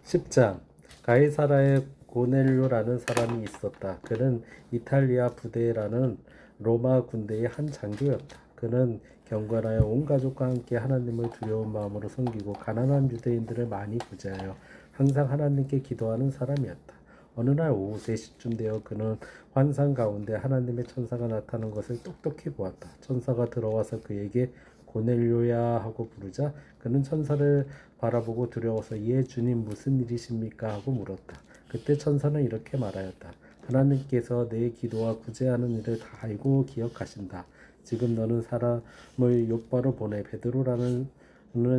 10장 가이사라에 고넬료라는 사람이 있었다. 그는 이탈리아 부대라는 로마 군대의 한 장교였다. 그는 경건하여 온 가족과 함께 하나님을 두려운 마음으로 섬기고 가난한 유대인들을 많이 구제하여 항상 하나님께 기도하는 사람이었다. 어느 날 오후 3시쯤 되어 그는 환상 가운데 하나님의 천사가 나타난 것을 똑똑히 보았다. 천사가 들어와서 그에게 고넬료야 하고 부르자 그는 천사를 바라보고 두려워서 예 주님 무슨 일이십니까 하고 물었다. 그때 천사는 이렇게 말하였다. 하나님께서 내 기도와 구제하는 일을 다 알고 기억하신다. 지금 너는 사람을 욥바로 보내 베드로라는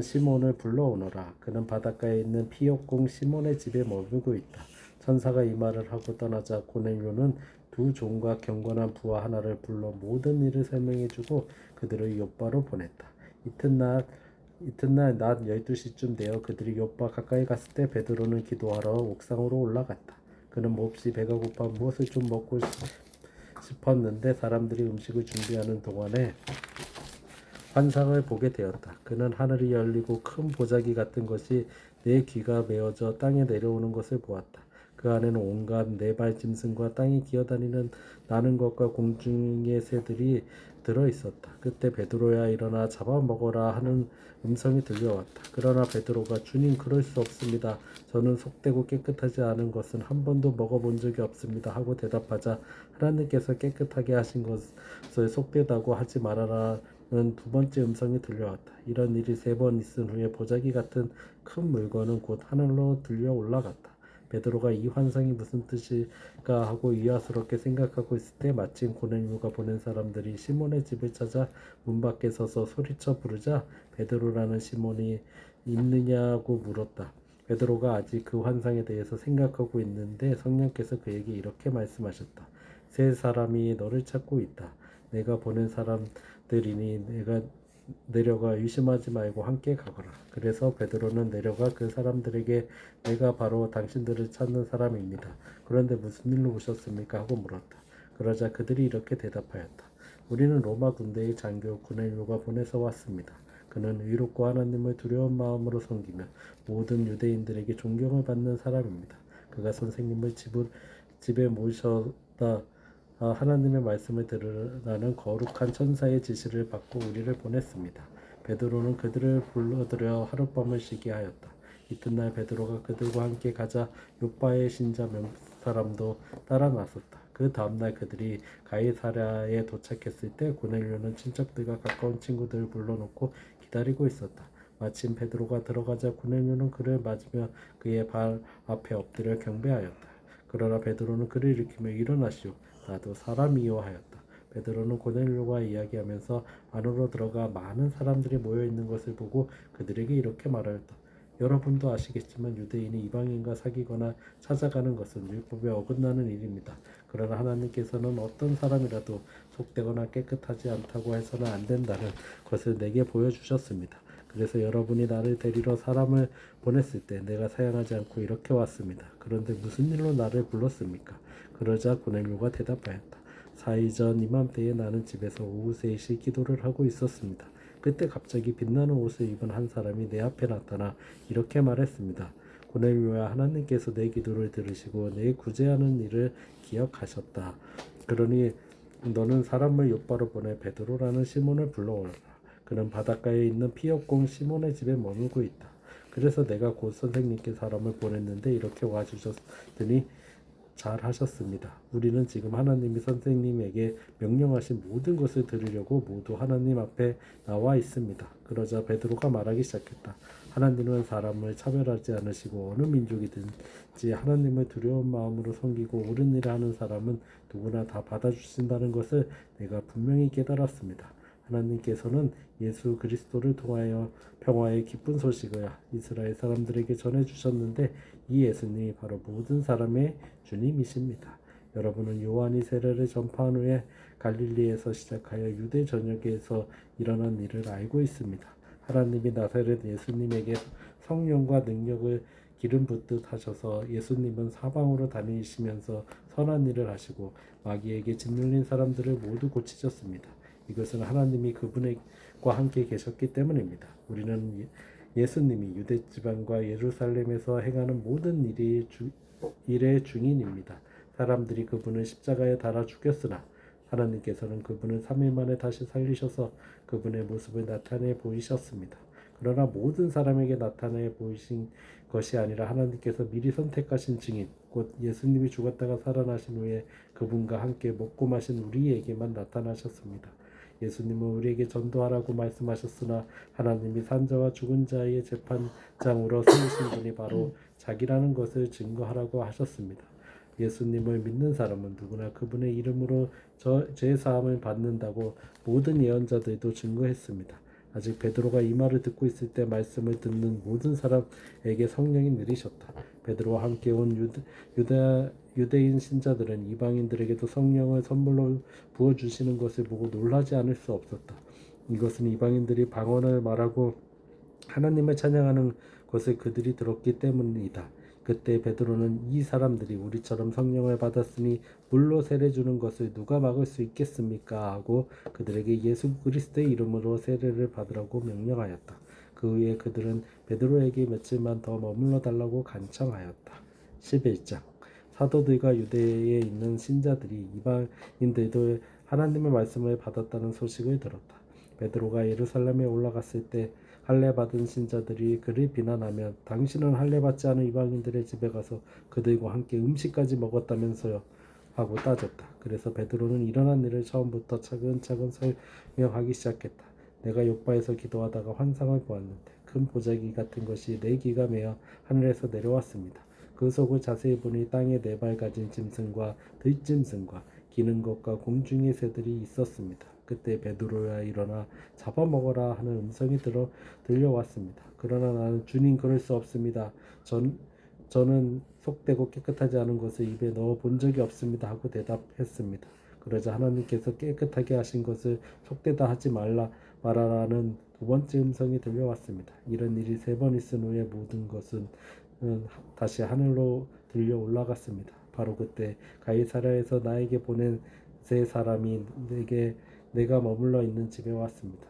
시몬을 불러오너라. 그는 바닷가에 있는 피역공 시몬의 집에 머물고 있다. 천사가 이 말을 하고 떠나자 고넬료는 두 종과 경건한 부하 하나를 불러 모든 일을 설명해주고 그들을 욥바로 보냈다. 이튿날 낮 12시쯤 되어 그들이 욥바 가까이 갔을 때 베드로는 기도하러 옥상으로 올라갔다. 그는 몹시 배가 고파 무엇을 좀 먹고 싶었는데 사람들이 음식을 준비하는 동안에 환상을 보게 되었다. 그는 하늘이 열리고 큰 보자기 같은 것이 네 귀가 메어져 땅에 내려오는 것을 보았다. 그 안에는 온갖 네발 짐승과 땅에 기어다니는 나는 것과 공중의 새들이 들어있었다. 그때 베드로야 일어나 잡아먹어라 하는 음성이 들려왔다. 그러나 베드로가 주님 그럴 수 없습니다. 저는 속되고 깨끗하지 않은 것은 한 번도 먹어본 적이 없습니다 하고 대답하자 하나님께서 깨끗하게 하신 것을 속되다고 하지 말아라 는 두 번째 음성이 들려왔다. 이런 일이 3번 있은 후에 보자기 같은 큰 물건은 곧 하늘로 들려 올라갔다. 베드로가 이 환상이 무슨 뜻일까 하고 의아스럽게 생각하고 있을 때 마침 고넬료가 보낸 사람들이 시몬의 집을 찾아 문 밖에 서서 소리쳐 부르자 베드로라는 시몬이 있느냐고 물었다. 베드로가 아직 그 환상에 대해서 생각하고 있는데 성령께서 그에게 이렇게 말씀하셨다. 세 사람이 너를 찾고 있다. 내가 보낸 사람들이니 내가 내려가 의심하지 말고 함께 가거라. 그래서 베드로는 내려가 그 사람들에게 내가 바로 당신들을 찾는 사람입니다. 그런데 무슨 일로 오셨습니까? 하고 물었다. 그러자 그들이 이렇게 대답하였다. 우리는 로마 군대의 장교 고넬료가 보내서 왔습니다. 그는 의롭고 하나님을 두려운 마음으로 섬기며 모든 유대인들에게 존경을 받는 사람입니다. 그가 선생님을 집에 모셔다 하나님의 말씀을 들으라는 거룩한 천사의 지시를 받고 우리를 보냈습니다. 베드로는 그들을 불러들여 하룻밤을 쉬게 하였다. 이튿날 베드로가 그들과 함께 가자 욥바의 신자 몇 사람도 따라 나섰다. 그 다음날 그들이 가이사랴에 도착했을 때 고넬료는 친척들과 가까운 친구들을 불러놓고 기다리고 있었다. 마침 베드로가 들어가자 고넬료는 그를 맞으며 그의 발 앞에 엎드려 경배하였다. 그러나 베드로는 그를 일으키며 일어나시오. 나도 사람이요 하였다. 베드로는 고넬료와 이야기하면서 안으로 들어가 많은 사람들이 모여 있는 것을 보고 그들에게 이렇게 말하였다. 여러분도 아시겠지만 유대인이 이방인과 사귀거나 찾아가는 것은 율법에 어긋나는 일입니다. 그러나 하나님께서는 어떤 사람이라도 속되거나 깨끗하지 않다고 해서는 안 된다는 것을 내게 보여주셨습니다. 그래서 여러분이 나를 데리러 사람을 보냈을 때 내가 사양하지 않고 이렇게 왔습니다. 그런데 무슨 일로 나를 불렀습니까? 그러자 고넬료가 대답하였다. 4일 전 이맘때에 나는 집에서 오후 3시 기도를 하고 있었습니다. 그때 갑자기 빛나는 옷을 입은 한 사람이 내 앞에 나타나 이렇게 말했습니다. 고넬료야, 하나님께서 내 기도를 들으시고 내 구제하는 일을 기억하셨다. 그러니 너는 사람을 욥바로 보내 베드로라는 시몬을 불러오라. 그는 바닷가에 있는 피역공 시몬의 집에 머물고 있다. 그래서 내가 곧 선생님께 사람을 보냈는데 이렇게 와주셨더니 잘 하셨습니다. 우리는 지금 하나님이 선생님에게 명령하신 모든 것을 들으려고 모두 하나님 앞에 나와 있습니다. 그러자 베드로가 말하기 시작했다. 하나님은 사람을 차별하지 않으시고 어느 민족이든지 하나님을 두려운 마음으로 섬기고 옳은 일을 하는 사람은 누구나 다 받아주신다는 것을 내가 분명히 깨달았습니다. 하나님께서는 예수 그리스도를 통하여 평화의 기쁜 소식을 이스라엘 사람들에게 전해주셨는데 이 예수님이 바로 모든 사람의 주님이십니다. 여러분은 요한이 세례를 전파한 후에 갈릴리에서 시작하여 유대 전역에서 일어난 일을 알고 있습니다. 하나님이 나사렛 예수님에게 성령과 능력을 기름 붓듯 하셔서 예수님은 사방으로 다니시면서 선한 일을 하시고 마귀에게 짓눌린 사람들을 모두 고치셨습니다. 이것은 하나님이 그분과 함께 계셨기 때문입니다. 우리는 예수님이 유대 지방과 예루살렘에서 행하는 모든 일의 중인입니다. 사람들이 그분을 십자가에 달아 죽였으나 하나님께서는 그분을 3일 만에 다시 살리셔서 그분의 모습을 나타내 보이셨습니다. 그러나 모든 사람에게 나타내 보이신 것이 아니라 하나님께서 미리 선택하신 증인, 곧 예수님이 죽었다가 살아나신 후에 그분과 함께 먹고 마신 우리에게만 나타나셨습니다. 예수님은 우리에게 전도하라고 말씀하셨으나 하나님이 산자와 죽은 자의 재판장으로 세우신 분이 바로 자기라는 것을 증거하라고 하셨습니다. 예수님을 믿는 사람은 누구나 그분의 이름으로 죄 사함을 받는다고 모든 예언자들도 증거했습니다. 아직 베드로가 이 말을 듣고 있을 때 말씀을 듣는 모든 사람에게 성령이 내리셨다. 베드로와 함께 온 유대인 신자들은 이방인들에게도 성령을 선물로 부어주시는 것을 보고 놀라지 않을 수 없었다. 이것은 이방인들이 방언을 말하고 하나님을 찬양하는 것을 그들이 들었기 때문이다. 그때 베드로는 이 사람들이 우리처럼 성령을 받았으니 물로 세례 주는 것을 누가 막을 수 있겠습니까? 하고 그들에게 예수 그리스도의 이름으로 세례를 받으라고 명령하였다. 그 후에 그들은 베드로에게 며칠만 더 머물러 달라고 간청하였다. 11장 사도들과 유대에 있는 신자들이 이방인들도 하나님의 말씀을 받았다는 소식을 들었다. 베드로가 예루살렘에 올라갔을 때 할례 받은 신자들이 그를 비난하면 당신은 할례 받지 않은 이방인들의 집에 가서 그들과 함께 음식까지 먹었다면서요 하고 따졌다. 그래서 베드로는 일어난 일을 처음부터 차근차근 설명하기 시작했다. 내가 욥바에서 기도하다가 환상을 보았는데 큰 보자기 같은 것이 네 기가 메어 하늘에서 내려왔습니다. 그 속을 자세히 보니 땅에 네 발 가진 짐승과 들짐승과 기는 것과 공중의 새들이 있었습니다. 그때 베드로야 일어나 잡아먹어라 하는 음성이 들려왔습니다. 그러나 나는 주님 그럴 수 없습니다. 저는 속되고 깨끗하지 않은 것을 입에 넣어 본 적이 없습니다 하고 대답했습니다. 그러자 하나님께서 깨끗하게 하신 것을 속되다 하지 말아라는 두 번째 음성이 들려왔습니다. 이런 일이 3번 있은 후에 모든 것은 다시 하늘로 들려 올라갔습니다. 바로 그때 가이사랴에서 나에게 보낸 세 사람이 내가 머물러 있는 집에 왔습니다.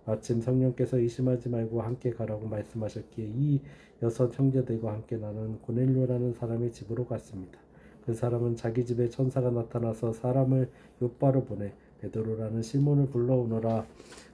마침 성령께서 의심하지 말고 함께 가라고 말씀하셨기에 이 6 형제들과 함께 나는 고넬료라는 사람의 집으로 갔습니다. 그 사람은 자기 집에 천사가 나타나서 사람을 욥바로 보내 베드로라는 시몬을 불러오너라.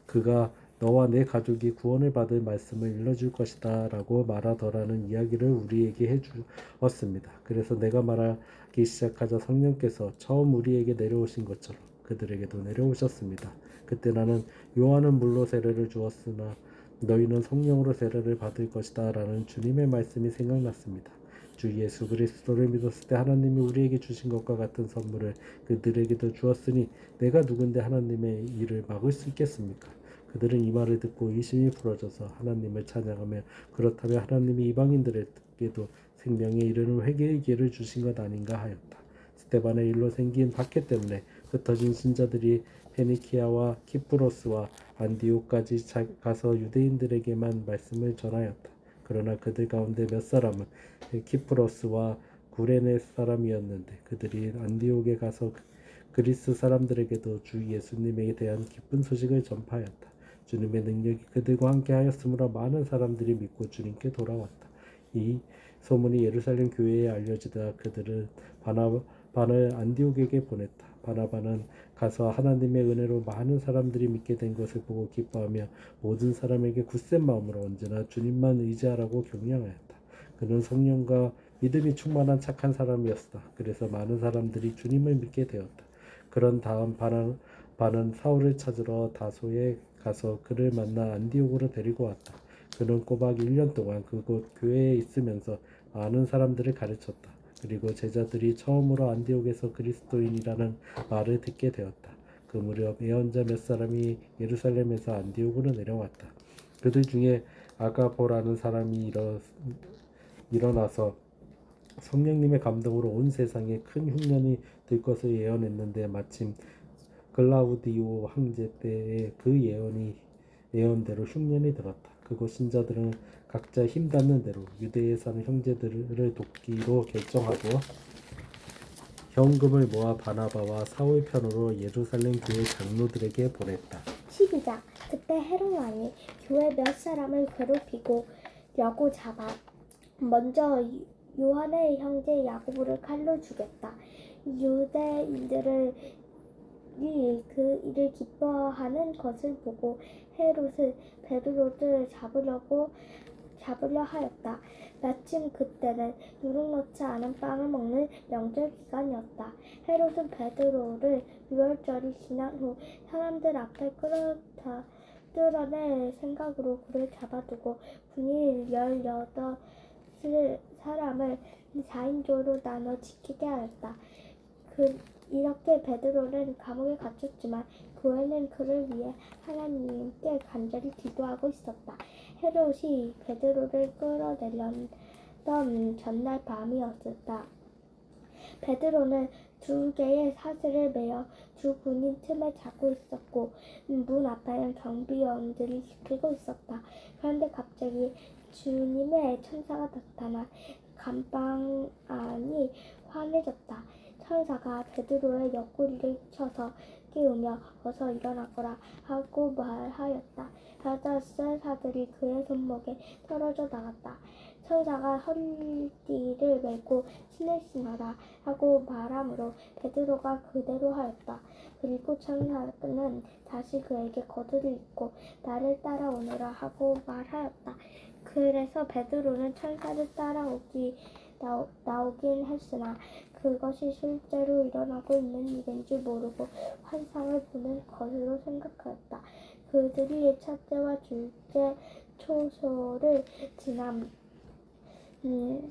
그가 너와 내 가족이 구원을 받을 말씀을 일러줄 것이다 라고 말하더라는 이야기를 우리에게 해주었습니다. 그래서 내가 말하기 시작하자 성령께서 처음 우리에게 내려오신 것처럼 그들에게도 내려오셨습니다. 그때 나는 요한은 물로 세례를 주었으나 너희는 성령으로 세례를 받을 것이다 라는 주님의 말씀이 생각났습니다. 주 예수 그리스도를 믿었을 때 하나님이 우리에게 주신 것과 같은 선물을 그들에게도 주었으니 내가 누군데 하나님의 일을 막을 수 있겠습니까? 그들은 이 말을 듣고 의심이 풀어져서 하나님을 찬양하며 그렇다면 하나님이 이방인들에게도 생명에 이르는 회개의 기회를 주신 것 아닌가 하였다. 스데반의 일로 생긴 박해 때문에 흩어진 신자들이 페니키아와 키프로스와 안디옥까지 가서 유대인들에게만 말씀을 전하였다. 그러나 그들 가운데 몇 사람은 키프로스와 구레네 사람이었는데 그들이 안디옥에 가서 그리스 사람들에게도 주 예수님에 대한 기쁜 소식을 전파하였다. 주님의 능력이 그들과 함께 하였으므로 많은 사람들이 믿고 주님께 돌아왔다. 이 소문이 예루살렘 교회에 알려지다 그들은 바나바를 안디옥에게 보냈다. 바나바는 가서 하나님의 은혜로 많은 사람들이 믿게 된 것을 보고 기뻐하며 모든 사람에게 굳센 마음으로 언제나 주님만 의지하라고 격려하였다. 그는 성령과 믿음이 충만한 착한 사람이었다. 그래서 많은 사람들이 주님을 믿게 되었다. 그런 다음 바는 사울을 찾으러 다소에 가서 그를 만나 안디옥으로 데리고 왔다. 그는 꼬박 1년 동안 그곳 교회에 있으면서 많은 사람들을 가르쳤다. 그리고 제자들이 처음으로 안디옥에서 그리스도인이라는 말을 듣게 되었다. 그 무렵 예언자 몇 사람이 예루살렘에서 안디옥으로 내려왔다. 그들 중에 아가보라는 사람이 일어나서 성령님의 감동으로 온 세상에 큰 흉년이 들 것을 예언했는데 마침 글라우디오 황제 때에 그 예언대로 흉년이 들었다. 그곳 신자들은 각자 힘 닿는 대로 유대에 사는 형제들을 돕기로 결정하고 현금을 모아 바나바와 사울 편으로 예루살렘 교회 장로들에게 보냈다. 12장. 그때 헤롯 왕이 교회 몇 사람을 괴롭히려고 잡아 먼저 요한의 형제 야고보를 칼로 죽였다. 유대인들이 그 일을 기뻐하는 것을 보고 헤롯은 베드로를 잡으려 하였다. 마침 그때는 누룩 넣지 않은 빵을 먹는 명절 기간이었다. 헤롯은 베드로를 유월절이 지난 후 사람들 앞에 끌어낼 생각으로 그를 잡아두고 군인 18사람을 4인조로 나눠 지키게 하였다. 이렇게 베드로는 감옥에 갇혔지만 교회는 그를 위해 하나님께 간절히 기도하고 있었다. 헤롯이 베드로를 끌어내려던 전날 밤이었다. 베드로는 2개의 사슬을 매어 두 군인 틈에 잡고 있었고 문 앞에는 경비원들이 지키고 있었다. 그런데 갑자기 주님의 천사가 나타나 감방 안이 환해졌다. 천사가 베드로의 옆구리를 쳐서 깨우며 어서 일어나거라 하고 말하였다. 8쇠사들이 그의 손목에 떨어져 나갔다. 천사가 허리띠를 메고 신을신어라 하고 말하므로 베드로가 그대로 하였다. 그리고 천사는 다시 그에게 겉옷을 입고 나를 따라오너라 하고 말하였다. 그래서 베드로는 천사를 나오긴 했으나 그것이 실제로 일어나고 있는 일인 줄 모르고 환상을 보는 것으로 생각하였다. 그들이 첫째와 둘째 초소를 지나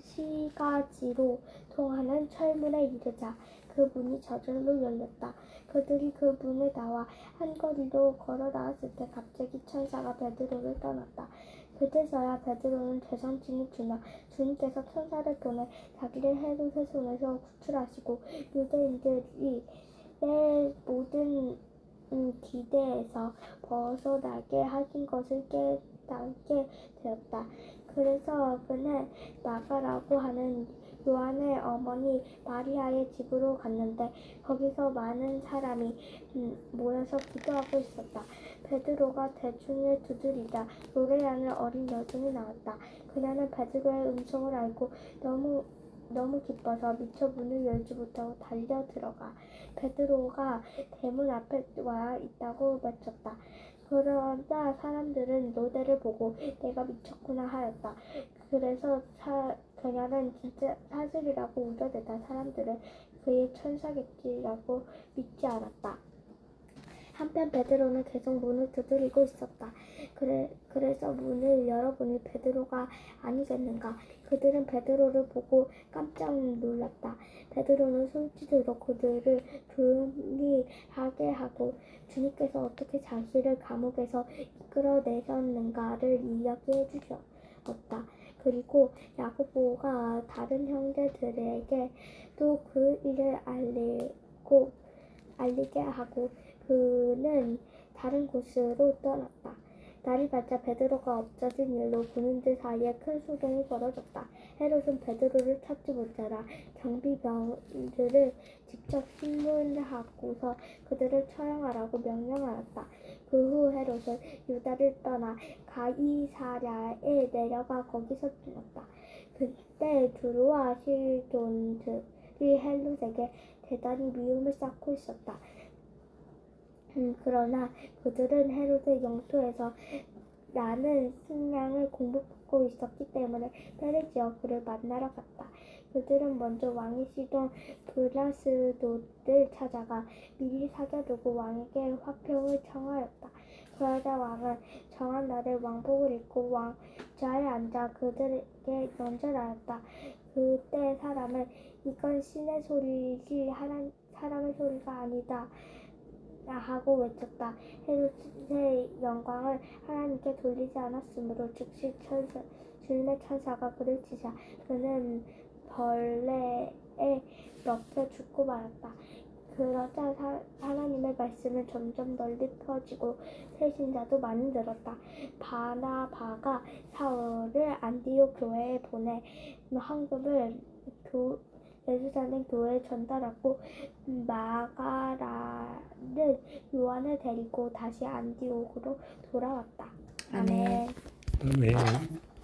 시가지로 통하는 철문에 이르자 그 문이 저절로 열렸다. 그들이 그 문을 나와 한 거리로 걸어 나왔을 때 갑자기 천사가 베드로를 떠났다. 그제서야 베드로는 대성증이 주며 주님께서 천사를 보내 자기를 헤롯의 손에서 구출하시고 유대인들이 내 모든 기대에서 벗어나게 하신 것을 깨닫게 되었다. 그래서 그는 마가라고 하는 요한의 어머니 마리아의 집으로 갔는데 거기서 많은 사람이 모여서 기도하고 있었다. 베드로가 대중을 두드리자 노래하는 어린 여종이 나왔다. 그녀는 베드로의 음성을 알고 너무 기뻐서 미처 문을 열지 못하고 달려 들어가 베드로가 대문 앞에 와 있다고 외쳤다. 그러자 사람들은 노대를 보고 내가 미쳤구나 하였다. 그래서 그녀는 진짜 사슬이라고 우겨대다 사람들은 그의 천사겠지라고 믿지 않았다. 한편 베드로는 계속 문을 두드리고 있었다. 그래서 문을 열어보니 베드로가 아니겠는가. 그들은 베드로를 보고 깜짝 놀랐다. 베드로는 손짓으로 그들을 조용히 하게 하고 주님께서 어떻게 자기를 감옥에서 이끌어내셨는가를 이야기해 주셨다. 그리고 야고보가 다른 형제들에게도 그 일을 알리게 하고 그는 다른 곳으로 떠났다. 날이 밝자 베드로가 없어진 일로 군인들 사이에 큰 소동이 벌어졌다. 헤롯은 베드로를 찾지 못하라 경비병들을 직접 신문하고서 그들을 처형하라고 명령하였다. 그 후 헤롯은 유다를 떠나 가이사랴에 내려가 거기서 죽었다. 그때 두루와 시돈들이 헤롯에게 대단히 미움을 쌓고 있었다. 그러나 그들은 헤롯의 영토에서 나는 식량을 공급받고 있었기 때문에 떼를 지어 그를 만나러 갔다. 그들은 먼저 왕이 시돈 블라스도를 찾아가 미리 사겨두고 왕에게 화평을 청하였다. 그러자 왕은 정한 날에 왕복을 입고 왕좌에 앉아 그들에게 연설하였다. 그때 사람은 이건 신의 소리지 사람의 소리가 아니다 하고 외쳤다. 헤롯의 영광을 하나님께 돌리지 않았으므로 즉시 주님의 천사가 그를 치자 그는 벌레에 먹혀 죽고 말았다. 그러자 하나님의 말씀은 점점 널리 퍼지고 새신자도 많이 늘었다. 바나바가 사울을 안디옥 교회에 보내 헌금을 예루살렘 교회에 전달하고 마가라는 요한을 데리고 다시 안디옥으로 돌아왔다. 아멘. 아멘. 아멘.